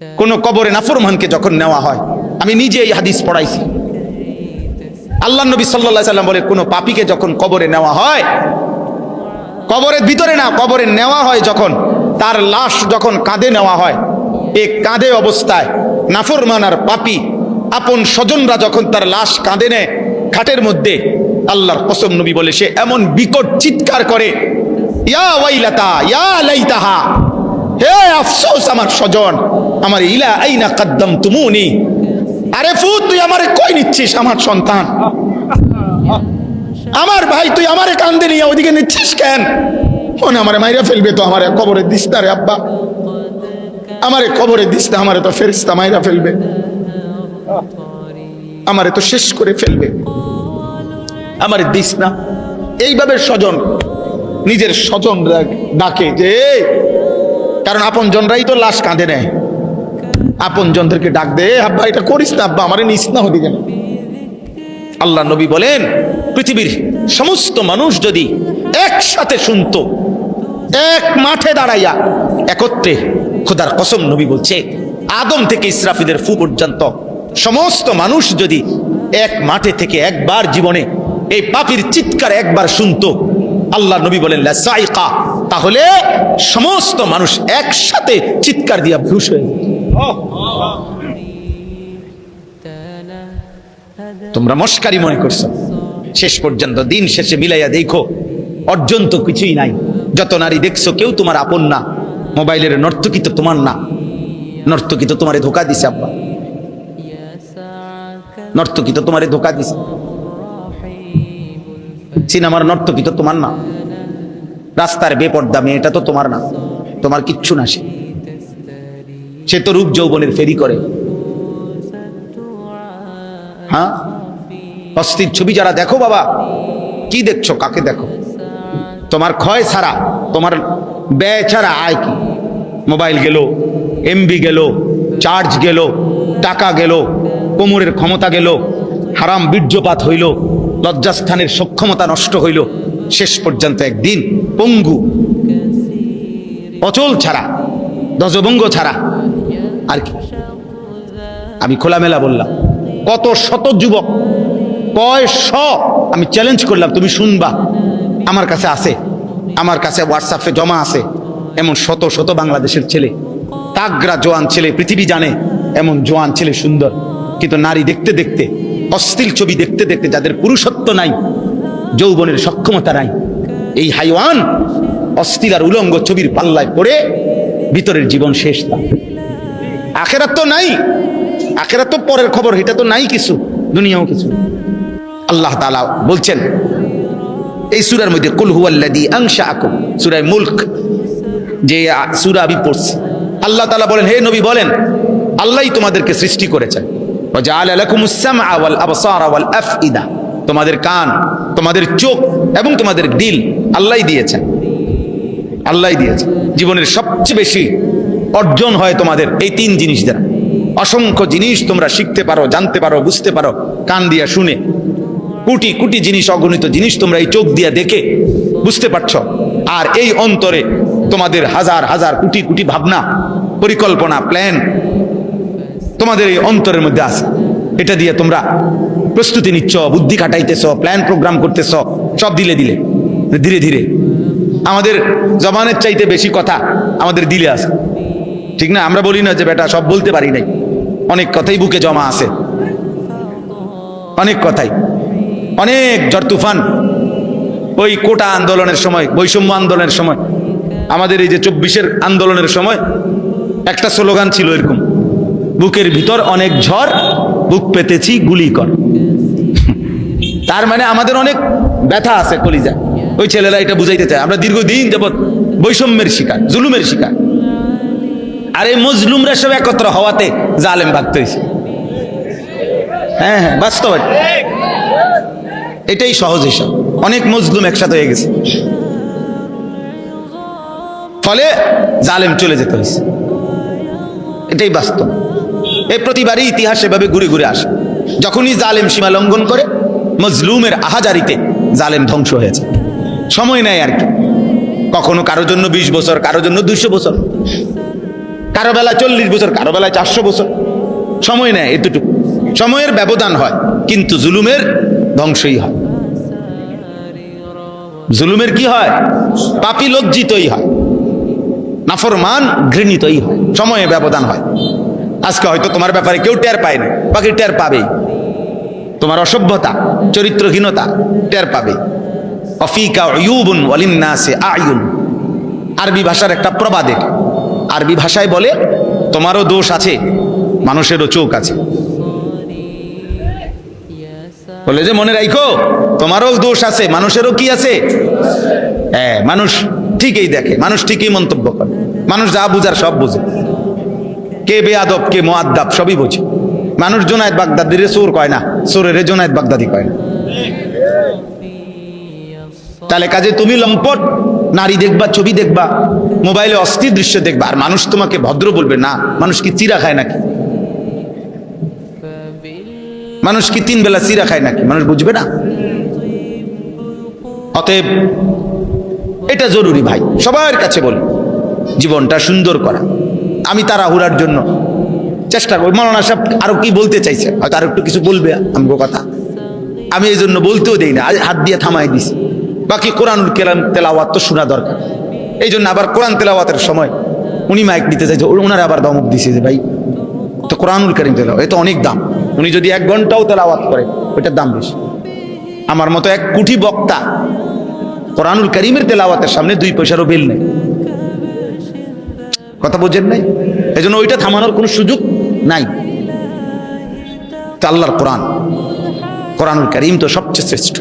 কোন কবরে নাফরমানকে যখন নেওয়া হয়, আমি নিজে এই হাদিস পড়াইছি, আল্লাহ নবী সাল্লাল্লাহু আলাইহি সাল্লাম বলে কোন পাপীকে যখন কবরে নেওয়া হয়, কবরের ভিতরে না, কবরে নেওয়া হয় যখন, তার লাশ যখন কাঁধে নেওয়া হয়, এই কাঁধে অবস্থায় নাফরমান আর পাপী আপন স্বজনরা যখন তার লাশ কাঁধে নেয় খাটের মধ্যে, আল্লাহর কসম নবী বলে সে এমন বিকট চিৎকার করে, ইয়া ওয়াইলাতা ইয়া লাইতাহা, হে আফসোস আমার স্বজন, আমার ইলা আইনা কাদ্দামতুমুনি, আরে ফুত তুই আমারে কই নিচ্ছিস, আমার সন্তান, আমার ভাই তুই আমারে কান্দে নিয়ে ওইদিকে নিচ্ছিস কেন? মনে আমারে মাইরা ফেলবে তো, আমারে কবরে দিস না রে আব্বা, আমারে কবরে দিস না, আমারে তো ফেরেশতা মাইরা ফেলবে, আমারে তো শেষ করে ফেলবে, আমারে দিস না। এইভাবে স্বজন নিজের স্বজন ডাকে যে, কারণ আপন জনরাই তো লাশ কাঁধে নেয়, আপন জনদেরকে ডাক দে, আব্বা এটা করিস না, আব্বা আমারে নিস না ওদিকে। আল্লাহ নবী বলেন পৃথিবীর সমস্ত মানুষ যদি একসাথে শুনতো, এক মাঠে দাঁড়াইয়া একত্রে, খোদার কসম নবী বলছে আদম থেকে ইসরাফিলের ফু পর্যন্ত সমস্ত মানুষ যদি এক মাঠে থেকে একবার জীবনে এই পাপীর চিৎকার একবার শুনতো, আল্লাহ নবী বলেন লা সাইকা, তাহলে সমস্ত মানুষ একসাথে চিৎকার দিয়া বেহুশ হয়ে যেত। তোমরা মস্কারি মনে করছো, শেষ পর্যন্ত দিন শেষে মিলাইয়া দেখো অর্জন তো কিছুই নাই। যত নারী দেখছো কেউ তোমার আপন না, মোবাইলের নর্তকী তো তোমার না, নর্তকী তো তোমারে ধোকা দিছে আব্বা, নর্তকী তো তোমারে ধোকা দিছে, সিনেমার নর্তকী তো তোমার না, রাস্তার বেপর্দা মেয়েটা তো তোমার না, তোমার কিচ্ছু না, সে তো রূপ যৌবনের ফেরি করে। হ্যাঁ, অস্থির ছবি যারা দেখো বাবা, কি দেখছো, কাকে দেখো? তোমার ক্ষয় ছাড়া, তোমার ব্যয় ছাড়া আয় কি? মোবাইল গেল, এমবি গেল, চার্জ গেল, টাকা গেল, কোমরের ক্ষমতা গেল, হারাম বীর্যপাত হইল, লজ্জাস্থানের সক্ষমতা নষ্ট হইল, শেষ পর্যন্ত একদিন পঙ্গু, অচল ছাড়া, ধ্বজভঙ্গ ছাড়া আর কি? আমি খোলামেলা বললাম, কত শত যুবক, কয়শ, আমি চ্যালেঞ্জ করলাম, তুমি শুনবা, আমার কাছে আছে, আমার কাছে হোয়াটসঅ্যাপে জমা আছে, এমন শত শত বাংলাদেশের ছেলে, তাগরা জোয়ান ছেলে, পৃথিবী জানে এমন জোয়ান ছেলে সুন্দর, কিন্তু নারী দেখতে দেখতে, অশ্লীল ছবি দেখতে দেখতে যাদের পুরুষত্ব নাই, যৌবনের সক্ষমতা নাই, এই হাইওয়ান অশ্লীল আর উলঙ্গ ছবির পাল্লায় পড়ে ভিতরের জীবন শেষ। তার আখেরাত তো নাই, আখেরাত তো পরের খবর, এটা তো নাই কিছু, দুনিয়াও কিছু। আল্লাহ তাআলা বলছেন এই সূরার মধ্যে, কুল হুয়াল্লাযী আনশাআকুম, সূরা মুলক যে সূরা আমি পড়ছি, আল্লাহ তাআলা বলেন, হে নবী বলেন, আল্লাহই তোমাদেরকে সৃষ্টি করেছেন, ওয়া জাআলা লাকুমুস সামআ ওয়াল আবসারা ওয়াল আফইদা, তোমাদের কান, তোমাদের চোখ এবং তোমাদের দিল আল্লাহই দিয়েছেন, আল্লাহই দিয়েছেন। জীবনের সবচেয়ে বেশি অর্জন হয় তোমাদের এই তিন জিনিস দ্বারা। অসংখ্য জিনিস তোমরা শিখতে পারো, জানতে পারো, বুঝতে পারো কান দিয়া শুনে, কোটি কোটি জিনিস, অগণিত জিনিস তোমরা এই চোখ দিয়া দেখে বুঝতে পারছো, আর এই অন্তরে তোমাদের হাজার হাজার কোটি কোটি ভাবনা, পরিকল্পনা, প্ল্যান তোমাদের এই অন্তরের মধ্যে আছে। এটা দিয়ে তোমরা প্রস্তুতি নিচ্ছ, বুদ্ধি খাটাইতেছ, প্ল্যান প্রোগ্রাম করতেছ, সব দিলে দিলে ধীরে ধীরে। আমাদের জবানের চাইতে বেশি কথা আমাদের দিলে আছে, ঠিক না? আমরা বলি না যে বেটা সব বলতে পারি নাই, অনেক কথাই বুকে জমা আছে, অনেক কথাই, অনেক ঝড় তুফান। ওই কোটা আন্দোলনের সময়, বৈষম্য আন্দোলনের সময়, আমাদের এই যে 24-এর আন্দোলনের সময় একটা স্লোগান ছিল এরকম, বুকের ভিতর অনেক ঝড়, বুক পেতেছি গুলি কর। তার মানে আমাদের অনেক ব্যথা আছে কলিজা। ওই ছেলেরা এটা বুঝাইতে চায় আমরা দীর্ঘদিন যাবৎ বৈষম্যের শিকার, জুলুমের শিকার, আর এই মজলুমরা সব একত্র হওয়াতে জালেম ভাগতে হয়েছে। হ্যাঁ হ্যাঁ, বাস্তব, এটাই সহজ হিসাব। অনেক মজলুম একসাথে হয়ে গেছে, ফলে জালেম চলে যেতে হয়েছে, এটাই বাস্তব। এই প্রতিবারই ইতিহাস এভাবে ঘুরে ঘুরে আসে, যখনই জালেম সীমা লঙ্ঘন করে, মজলুমের আহাজারিতে জালেম ধ্বংস হয়েছে। সময় নেয় আর কি, কখনো কারোর জন্য 20 বছর, কারোর জন্য 200 বছর, কারো বেলা 40 বছর, কারো বেলায় 400 বছর সময় নেয়। এতটুকু সময়ের ব্যবধান হয়, কিন্তু জুলুমের ধ্বংসই হয়। জুলুমের কি হয়? পাপী লজ্জিতই হয়, নাফরমান ঘৃণিতই হয়, সময়ে ব্যবধান হয়। আজকে হয়তো তোমার ব্যাপারে কেউ টের পায় না, বাকি টের পাবেই। তোমার অসভ্যতা, চরিত্রহীনতা টের পাবে। অফিকা উয়ুবুন ওয়ালিন্নাসি আয়ুন, আরবি ভাষার একটা প্রবাদে, আরবি ভাষায় বলে তোমারও দোষ আছে, মানুষেরও চোখ আছে। বলে যে মনে রাখো, তোমারও দোষ আছে, মানুষেরও কি আছে? হ্যাঁ, মানুষ ঠিকই দেখে, মানুষ ঠিকই মন্তব্য করে, মানুষ যা বুঝার সব বুঝে। কে বেয়াদব কে মুআদ্দাব সবই বোঝে। মানুষ জুনায়েদ বাগদাদিরে চোর কয় না, চোরের জুনায়েদ বাগদাদি কয় না। তাহলে কাজে তুমি লম্পট নারী দেখবা, ছবি দেখবা, মোবাইলে অস্থির দৃশ্য দেখবা, আর মানুষ তোমাকে ভদ্র বলবে না? মানুষ কি চিরা খায় নাকি? মানুষ কি 3 বেলা চিরা খায় নাকি? মানুষ বুঝবে না? অতএব এটা জরুরি ভাই, সবার কাছে বলি, জীবনটা সুন্দর করা। আমি তাড়াহুড়ার জন্য চেষ্টা করি। মাওলানা সাহেব আরো কি বলতে চাইছে, হয়তো আরো একটু কিছু বলবে আমগো কথা, আমি এই জন্য বলতেও দেই না, হাত দিয়ে থামাই দিছি। বাকি কোরআনুল কালাম তেলাওয়াত তো শোনা দরকার। এই জন্য আবার কোরআন তেলাওয়াতের সময় উনি মাইক নিতে চাইছে, ওনারা আবার ধমক দিছে যে ভাই তো কোরআনুল কারীম তেলাওয়াত এ তো অনেক দাম, উনি যদি 1 ঘন্টাও তেলাওয়াত করে ওইটার দাম বেশি। আমার মতো 1 কোটি বক্তা কোরআনুল কারীমের তেলাওয়াতের সামনে 2 পয়সারও বিল নেই। কথা বোঝেন নাই? এই জন্য ওইটা থামানোর কোনো সুযোগ নাই। আল্লাহর কোরআন, কোরআনুল কারীম তো সবচেয়ে শ্রেষ্ঠ।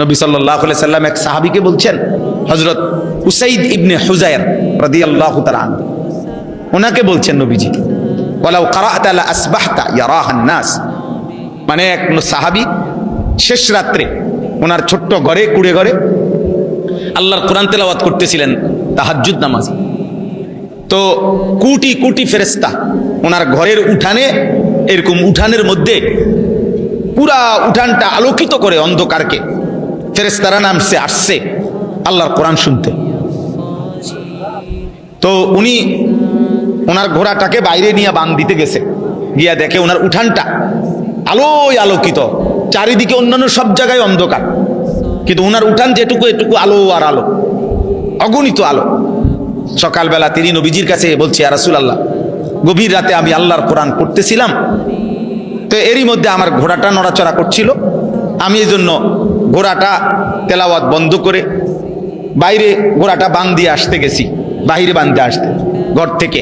নবী সাল্লাল্লাহু আলাইহি সাল্লাম এক সাহাবীকে বলছেন, হযরত উসাইদ ইবনে হুযায়র রাদিয়াল্লাহু তাআলা আনহু, ওনাকে বলছেন নবীজি, ওয়ালাউ ক্বারা'তা লা আসবাহতা ইয়ারাহান নাস, মানে এক সাহাবী শেষ রাত্রে ওনার ছোট্ট ঘরে, কুড়ে ঘরে আল্লাহর কোরআন তেলাওয়াত করতেছিলেন তাহাজ্জুদ নামাজে। তো কোটি কোটি ফেরেশতা ওনার ঘরের উঠানে, এরকম উঠানের মধ্যে পুরা উঠানটা আলোকিত করে অন্ধকারকে ফেরেশতারা নামছে, আসছে আল্লাহর কোরআন শুনতে। তো উনি ওনার ঘোড়াটাকে বাইরে নিয়ে বাঁধ দিতে গেছে, গিয়া দেখে ওনার উঠানটা আলোয় আলোকিত, চারিদিকে অন্যান্য সব জায়গায় অন্ধকার, কিন্তু ওনার উঠান যেটুকু এটুকু আলো আর আলো, অগণিত আলো। সকালবেলা তিনি নবীজির কাছে বলছে, ইয়া রাসূলুল্লাহ, গভীর রাতে আমি আল্লাহর কোরআন পড়তেছিলাম, তো এরই মধ্যে আমার ঘোড়াটা নড়াচড়া করছিল, আমি এই জন্য ঘোড়াটা তেলাওয়াত বন্ধ করে বাইরে ঘোড়াটা বাঁধ দিয়ে আসতে গেছি। বাহিরে বাঁধতে আসতে ঘর থেকে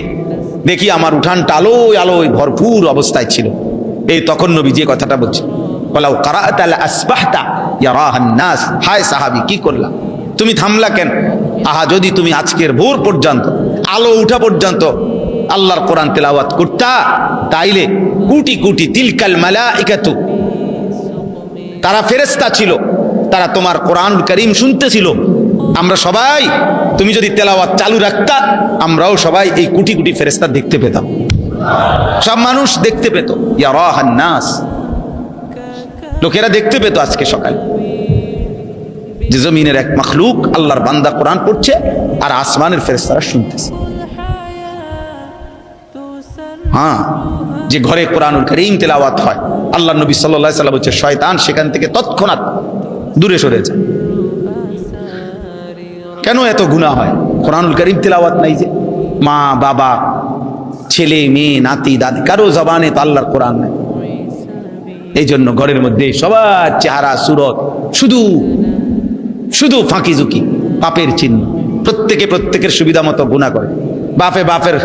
দেখি আমার উঠানটা আলোয় আলোয় ভরপুর অবস্থায় ছিল। এই তখন নবীজি কথাটা বলছে, ওয়ালাউ ক্বারা'তা লা আসবাহতা ইয়ারাহান নাস, হায় সাহাবী কি করলা, তুমি থামলা কেন? আহা, যদি তুমি আজকের ভোর পর্যন্ত, আলো উঠা পর্যন্ত আল্লাহর কোরআন তেলাওয়াত করতা, তাইলে কোটি কোটি তিলকাল মালাইকাতু, তারা ফেরেশতা ছিল, তারা তোমার কোরআনুল কারীম শুনতেছিল। আমরা সবাই, তুমি যদি তেলাওয়াত চালু রাখতা, আমরাও সবাই এই কোটি কোটি ফেরেশতা দেখতে পেতাম, সব মানুষ দেখতে পেত। ইয়ারাহান নাস, লোকেরা দেখতে পেত আজকে সকালে যে জমিনের এক মাখলুক আল্লাহর বান্দা কোরআন পড়ছে আর আসমানের ফেরেশতারা শুনতেছে। হ্যাঁ, যে ঘরে কোরআনুল কারীম তেলাওয়াত হয়, আল্লাহর নবী সাল্লাল্লাহু আলাইহি ওয়াসাল্লাম বলছে, শয়তান সেখান থেকে তৎক্ষণাৎ দূরে সরে যায়। কেন এত গুনাহ হয়? কোরআনুল কারীম তেলাওয়াত নাই যে, মা বাবা ছেলে মেয়ে নাতি দাদি কারো জবানে তো আল্লাহর কোরআন নাই। এই জন্য ঘরের মধ্যে সবার চেহারা সুরত শুধু শুধু ফাঁকি ঝুঁকি, পাপের চিহ্ন। প্রত্যেকে প্রত্যেকের সুবিধা মতো গুনাহ করে, বাপে বাপের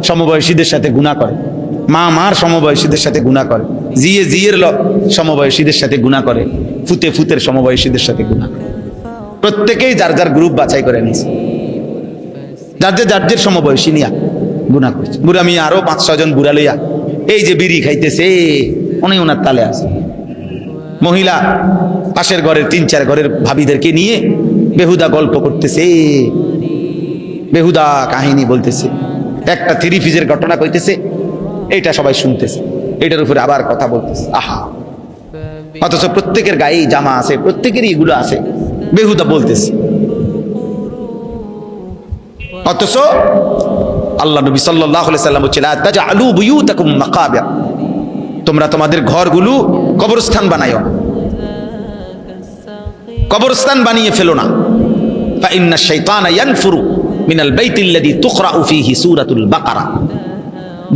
সমবয়সীদের সাথে গুনাহ করে, মা মার সমবয়সীদের সাথে গুনাহ করে, জিয়ে জিয়ের সমবয়সীদের সাথে গুনাহ করে, ফুতে ফুতের সমবয়সীদের সাথে গুনাহ করে। প্রত্যেকেই যার যার গ্রুপ বাছাই করে নিয়েছে, যার যার সমবয়সী নিয়া গুনাহ করছে। বুড়া মিয়া আরো 5-6 জন বুড়া লইয়া এই যে বিড়ি খাইতেছে, উনি ওনার তালে আছে। মহিলা পাশের ঘরের 3-4 ঘরের ভাবিদেরকে নিয়ে বেহুদা গল্প করতেছে, বেহুদা কাহিনী বলতেছে, একটা 3 পিসের ঘটনা কইতেছে, এইটা সবাই শুনতেছে, এটার উপরে আবার কথা বলতেছে। আহা, অথচ প্রত্যেকের গায়ে জামা আছে, প্রত্যেকেরই এগুলো আছে, বেহুদা বলতেছে। অথচ আল্লাহ নবী সাল্লাল্লাহু আলাইহি সাল্লাম বলেছেন, লা তাজআলু বুয়ুতাকুম মাকাবির, তোমরা তোমাদের ঘরগুলো কবরস্থান বানায়ো, কবরস্থান বানিয়ে ফেলো না। ফা ইন্নাশ শাইতানা ইয়ানফুরু মিনাল বাইতিল্লাযী তুকরাউ ফীহি সূরাতুল বাকারা,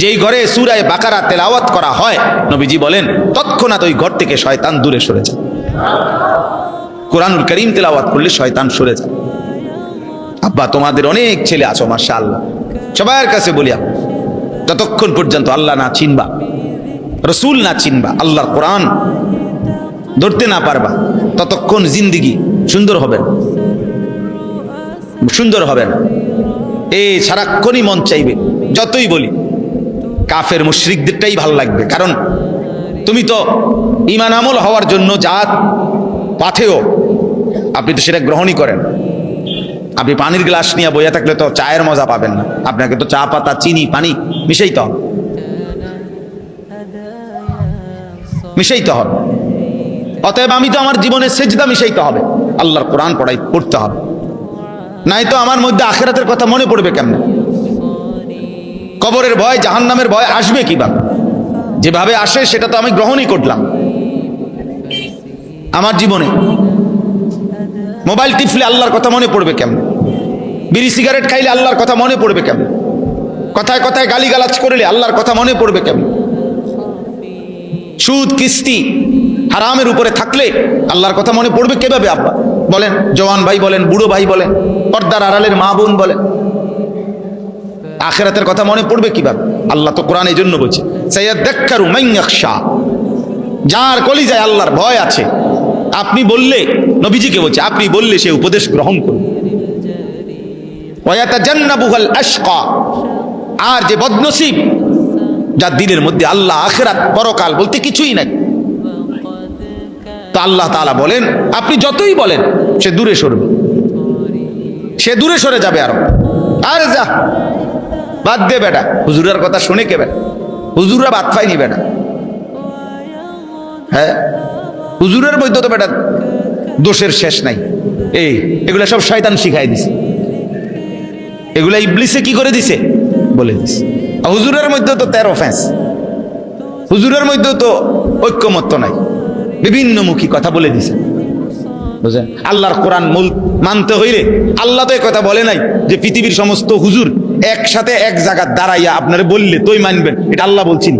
যেই ঘরে সূরা বাকারা তেলাওয়াত করা হয়, নবীজি বলেন তৎক্ষণাৎ ওই ঘর থেকে শয়তান দূরে সরে যায়। কোরআনুল কারীম তেলাওয়াত করলে শয়তান সরে যায়। আব্বা, তোমাদের অনেক ছেলে আছো মাশাআল্লাহ, সবার কাছে বলি, যতক্ষণ পর্যন্ত আল্লাহ না চিনবা, রসুল না চিনবা, আল্লাহর কোরআন ধরতে না পারবা, ততক্ষণ জিন্দিগি সুন্দর হবে না, সুন্দর হবে না। এই সারাক্ষণই মন চাইবে, যতই বলি কাফের মুশরিকদেরটাই ভালো লাগবে, কারণ তুমি তো ঈমান আমল হওয়ার জন্য যা পাথেও আপনি তো সেটা গ্রহণই করেন। আপনি পানির গ্লাস নিয়ে বইয়া থাকলে তো চায়ের মজা পাবেন না, আপনাকে তো চা পাতা, চিনি, পানি মিশাইতে হবে, মিশাইতে হবে। অতএব আমি তো আমার জীবনে সেজদা মিশাইতে হবে, আল্লাহর কোরআন পড়তে হবে, নাই তো আমার মধ্যে আখিরাতের কথা মনে পড়বে কেমনে? কবরের ভয়, জাহান্নামের ভয় আসবে কিভাবে? যেভাবে আসে সেটা তো আমি গ্রহণই করলাম আমার জীবনে। মোবাইল টিপলে আল্লাহর কথা মনে পড়বে কেমনে? বিড়ি সিগারেট খাইলে আল্লাহর কথা মনে পড়বে কেমনে? কথায় কথায় গালিগালাজ করলে আল্লাহর কথা মনে পড়বে কেমনে? সুদ, কিস্তি, হারামের উপরে থাকলে আল্লাহর কথা মনে পড়বে কিভাবে? আব্বা বলেন, জওয়ান ভাই বলেন, বুড়ো ভাই বলেন, পর্দার আড়ালের মা বোন বলেন, আখিরাতের কথা মনে পড়বে কিভাবে? আল্লাহ তো কোরআন এই জন্য বলছে, সায়াযাক্কারু মান ইয়াখশা, যার কলিজায় আল্লাহর ভয় আছে। আপনি বললে, নবীজিকে বলছে, আপনি বললে সে উপদেশ গ্রহণ করবে। ওয়া ইয়াতাজান্নাবুল আশকা, আর যে বদনসিব, যার দিলের মধ্যে আল্লাহ, আখিরাত, পরকাল বলতে কিছুই নাই, তো আল্লাহ তাআলা বলেন আপনি যতই বলেন সে দূরে সরবে, সে দূরে সরে যাবে। আরে যা বাদ দে বেটা, হুজুরের কথা শুনে কে বেটা? হুজুররা বাদ পায়নি বেটা। হ্যাঁ, হুজুরের মধ্যে তো বেটা দোষের শেষ নাই। এগুলা সব শয়তান শিখাই দিছে, এগুলা ইবলিসে কি করে দিছে বলে দিছে। হুজুরের মধ্যে তো 13 ফ্যাঁস, হুজুরের মধ্যে তো ঐক্যমত্য নাই, বিভিন্ন মুখী কথা বলে দিছে, বুঝলেন? আল্লাহর কোরআন মূল মানতে হইলে, আল্লাহ তো এই কথা বলে নাই যে পৃথিবীর সমস্ত হুজুর একসাথে এক জায়গা দাঁড়াইয়া আপনারে বললে তোই মানবেন, এটা আল্লাহ বলছেন।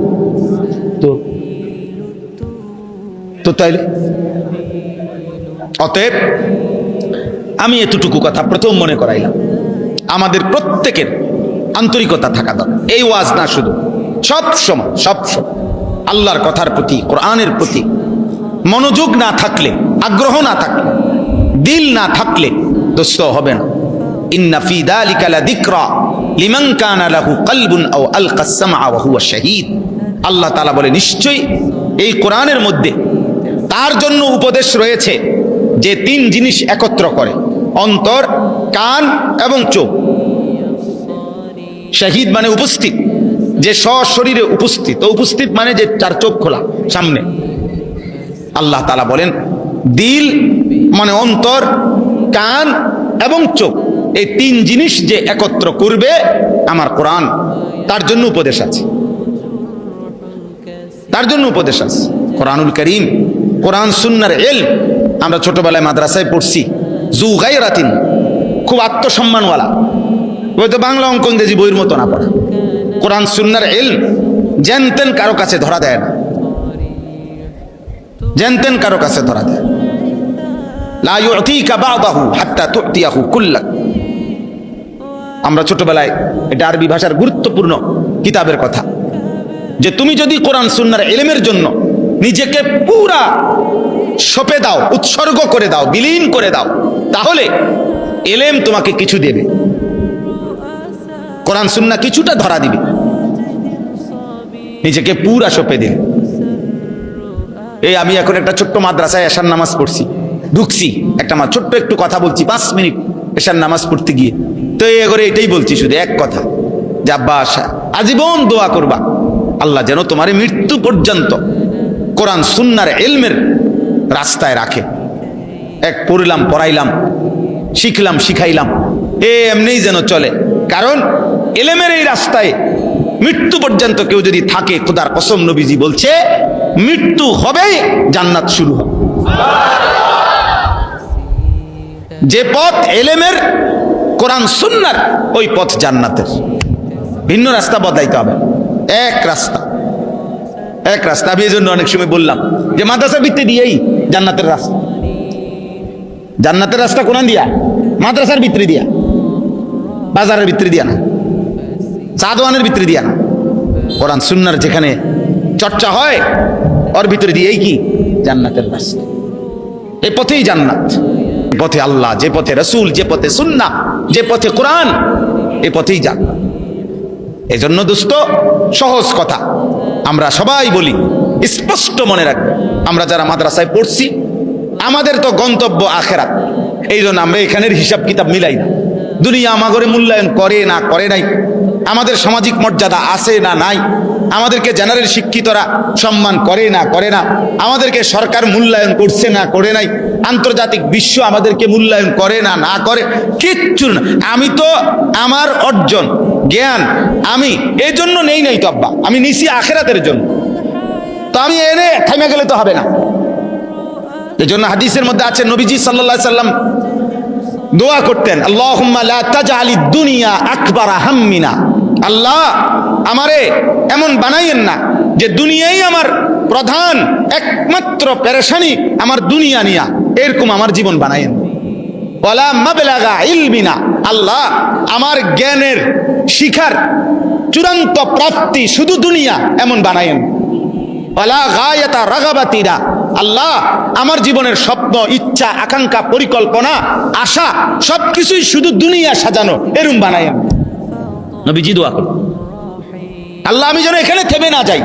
তো তাইলে অতএব আমি এতটুকু কথা প্রথম মনে করাইলাম, আমাদের প্রত্যেকের আন্তরিকতা থাকা দরকার। এই ওয়াজ না, শুধু সব সময় আল্লাহর কথার প্রতি, কোরআনের প্রতি মনোযোগ না থাকলে, আগ্রহ না থাকলে, দিল না থাকলে দোস্ত হবে না। ইন্না ফি যালিকা লাযিকরা লিমান কানা লাহু কলবুন আও আলকা আস-সামআ ওয়া হুয়া শাহীদ। আল্লাহ তাআলা বলে, নিশ্চয়ই এই কোরআনের মধ্যে তার জন্য উপদেশ রয়েছে যে 3 জিনিস একত্র করে, অন্তর, কান এবং চোখ। শাহীদ মানে উপস্থিত, যে সশরীরে উপস্থিত, উপস্থিত মানে যে 4 চোখ খোলা সামনে। আল্লাহ তাআলা বলেন দিল মানে অন্তর, কান এবং চোখ, এই 3 জিনিস যে একত্র করবে আমার কোরআন, তার জন্য উপদেশ আছে, তার জন্য উপদেশ আছে। কোরআনুল কারীম, কোরআন সুন্নাহর ইলম, আমরা ছোটবেলায় মাদ্রাসায় পড়ছি, জু গায়রাতিন, খুব আত্মসম্মানওয়ালা, হয়তো বাংলা অঙ্ক ইংরেজি বইয়ের মতো না পড়া। কোরআন সুন্নাহর ইলম জানতেন কারো কাছে ধরা দেয় না, জানতেন কারো কাছে ধরা দেয়। লা ইউতিকা বা'দাহু হাত্তা তু'তিয়াহু কুল্লাক। আমরা ছোটবেলায়, এটা আরবি ভাষার গুরুত্বপূর্ণ কিতাবের কথা, যে তুমি যদি কোরআন সুন্নাহর ইলমের জন্য নিজেকে পুরা সঁপে দাও, উৎসর্গ করে দাও, বিলীন করে দাও, তাহলে ইলম তোমাকে কিছু দেবে, কোরআন সুন্নাহ কিছুটা ধরা দিবে। নিজেকে পুরা সঁপে দিলে। আমি এখন একটা ছোট্ট মাদ্রাসায় এশার নামাজ পড়ছি, ঢুকছি, একটা ছোট্ট একটু কথা বলছি 5 মিনিট এশার নামাজ পড়তে গিয়ে, তো করে এটাই বলছি শুধু এক কথা, যে আব্বা আজীবন দোয়া করবা আল্লাহ যেন তোমার মৃত্যু পর্যন্ত কোরআন সুন্নাহর ইলমের রাস্তায় রাখে। পড়লাম, পড়াইলাম, শিখলাম, শিখাইলাম, এমনিই যেন চলে। কারণ এলেমের এই রাস্তায় মৃত্যু পর্যন্ত কেউ যদি থাকে, খোদার কসম নবীজি বলছে মৃত্যু হবেই, জান্নাত শুরু হবে। যে পথ এলেমের, কোরআন সুন্নাহর, ওই পথ জান্নাতের। ভিন্ন রাস্তা বদলাইতে হবে, এক রাস্তা, এক রাস্তা। আমি এই জন্য অনেক সময় বললাম যে মাদ্রাসার ভিত্তি দিয়েই জান্নাতের রাস্তা। জান্নাতের রাস্তা কোরআন দিয়া, মাদ্রাসার ভিতরে দিয়া, বাজারের ভিতরে দিয়া না, সাদওয়ানের ভিতরে দিয়া না, কোরআন সুন্নাহর যেখানে চর্চা হয় ওর ভিতরে দিয়েই কি জান্নাতের রাস্তা। এই পথেই জান্নাত, পথে আল্লাহ, যে পথে রসুল, যে পথে সুন্নাহ, যে পথে কোরআন, এই পথেই জান্নাত। এই জন্য দোস্ত, সহজ কথা আমরা সবাই বলি, স্পষ্ট মনে রাখবে, আমরা যারা মাদ্রাসায় পড়ছি আমাদের তো গন্তব্য আখেরাত। এই জন্য আমরা এখানের হিসাব কিতাব মিলাই না। দুনিয়া আমাগরে মূল্যায়ন করে না করে নাই, আমাদের সামাজিক মর্যাদা আছে না নাই, আমাদেরকে জেনারেল শিক্ষিতরা সম্মান করে না করে না, আমাদেরকে সরকার মূল্যায়ন করছে না করে নাই, আন্তর্জাতিক বিশ্ব আমাদেরকে মূল্যায়ন করে না না করে, কিচ্ছু না। আমি তো আমার অর্জন জ্ঞান আমি এই জন্য নেই নাই তো আব্বা, আমি নিছি আখেরাতের জন্য। তো আমি এনে থেমে গেলে তো হবে না। এই জন্য হাদিসের মধ্যে আছে, নবীজি সাল্লাল্লাহু আলাইহি সাল্লাম দোয়া করতেন, আল্লাহুম্মা লা তাজআলিদ দুনিয়া আকবারা হাম্মিনা। আল্লাহ, আমারে এমন বানাইয়েন না যে দুনিয়াই আমার প্রধান একমাত্র পেরেশানি, আমার দুনিয়া নিয়া, এরকম আমার জীবন বানাইয়েন। ওয়ালা মাবলাগা ইলমিনা, আল্লাহ আমার জ্ঞানের শিখার চূড়ান্ত প্রাপ্তি শুধু দুনিয়া এমন বানাইয়েন। ওয়ালা গায়াতা রাগাবাতিনা, আল্লাহ আমার জীবনের স্বপ্ন, ইচ্ছা, আকাঙ্ক্ষা, পরিকল্পনা, আশা সবকিছুই শুধু দুনিয়া সাজানো, এরকম বানায়েন। নবীজি দোয়া করেন, আল্লাহ আমি যেন এখানে থেমে না যাই,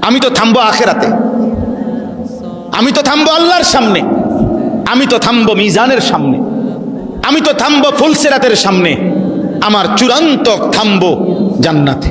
আমি তো থামবো আখেরাতে, আমি তো থামবো আল্লাহর সামনে, আমি তো থামবো মিজানের সামনে, আমি তো থামবো ফুলসিরাতের সামনে, আমার চূড়ান্ত থামবো জান্নাতে।